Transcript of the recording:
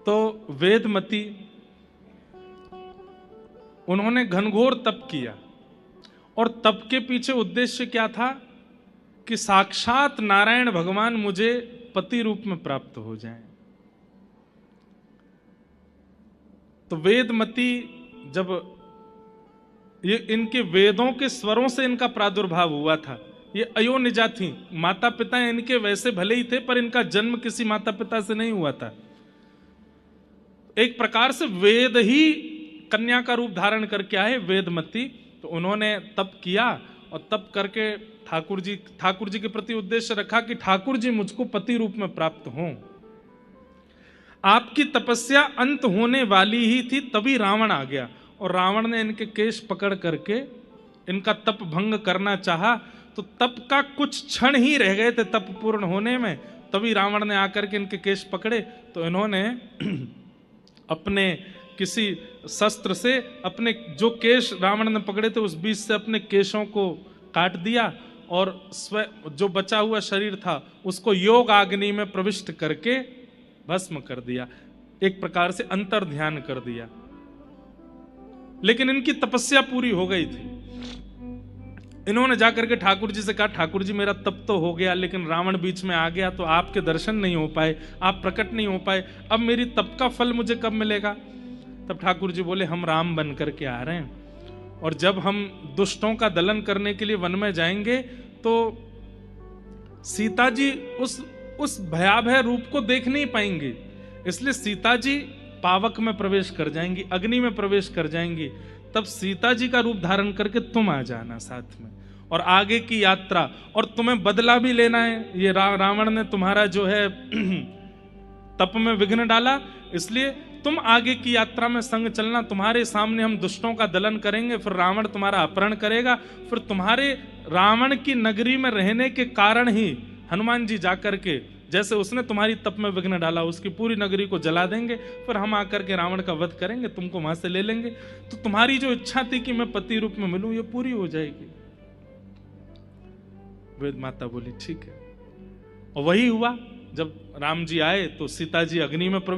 तो वेदमती उन्होंने घनघोर तप किया, और तप के पीछे उद्देश्य क्या था कि साक्षात नारायण भगवान मुझे पति रूप में प्राप्त हो जाएं। तो वेदमती जब ये इनके वेदों के स्वरों से इनका प्रादुर्भाव हुआ था, ये अयोनिजा थी, माता पिता इनके वैसे भले ही थे पर इनका जन्म किसी माता पिता से नहीं हुआ था। एक प्रकार से वेद ही कन्या का रूप धारण करके आए वेदमती। तो उन्होंने तप किया और तप करके ठाकुर जी के प्रति उद्देश्य रखा कि ठाकुर जी मुझको पति रूप में प्राप्त हों। आपकी तपस्या अंत होने वाली ही थी तभी रावण आ गया, और रावण ने इनके केश पकड़ करके इनका तप भंग करना चाहा। तो तप का कुछ क्षण ही रह गए थे तप पूर्ण होने में, तभी रावण ने आकर के इनके केश पकड़े। तो इन्होंने अपने किसी शस्त्र से अपने जो केश रावण ने पकड़े थे उस बीच से अपने केशों को काट दिया, और जो बचा हुआ शरीर था उसको योग अग्नि में प्रविष्ट करके भस्म कर दिया, एक प्रकार से अंतर ध्यान कर दिया। लेकिन इनकी तपस्या पूरी हो गई थी। इन्होंने जाकर के ठाकुर जी से कहा, ठाकुर जी मेरा तप तो हो गया, लेकिन रावण बीच में आ गया तो आपके दर्शन नहीं हो पाए, आप प्रकट नहीं हो पाए, अब मेरी तप का फल मुझे कब मिलेगा? तब ठाकुर जी बोले, हम राम बन करके आ रहे हैं, और जब हम दुष्टों का दलन करने के लिए वन में जाएंगे तो सीता जी उस भयावह रूप को देख नहीं पाएंगे, इसलिए सीता जी पावक में प्रवेश कर जाएंगी, अग्नि में प्रवेश कर जाएंगी। तब सीता जी का रूप धारण करके तुम आ जाना साथ में, और आगे की यात्रा, और तुम्हें बदला भी लेना है। ये रावण ने तुम्हारा जो है तप में विघ्न डाला, इसलिए तुम आगे की यात्रा में संग चलना। तुम्हारे सामने हम दुष्टों का दलन करेंगे, फिर रावण तुम्हारा अपहरण करेगा, फिर तुम्हारे रावण की नगरी में रहने के कारण ही हनुमान जी जाकर के, जैसे उसने तुम्हारी तप में विघ्न डाला, उसकी पूरी नगरी को जला देंगे, फिर हम आकर के रावण का वध करेंगे, तुमको वहां से ले लेंगे, तो तुम्हारी जो इच्छा थी कि मैं पति रूप में मिलूं ये पूरी हो जाएगी। वेद माता बोली ठीक है, और वही हुआ। जब राम जी आए तो सीता जी अग्नि में प्रवेश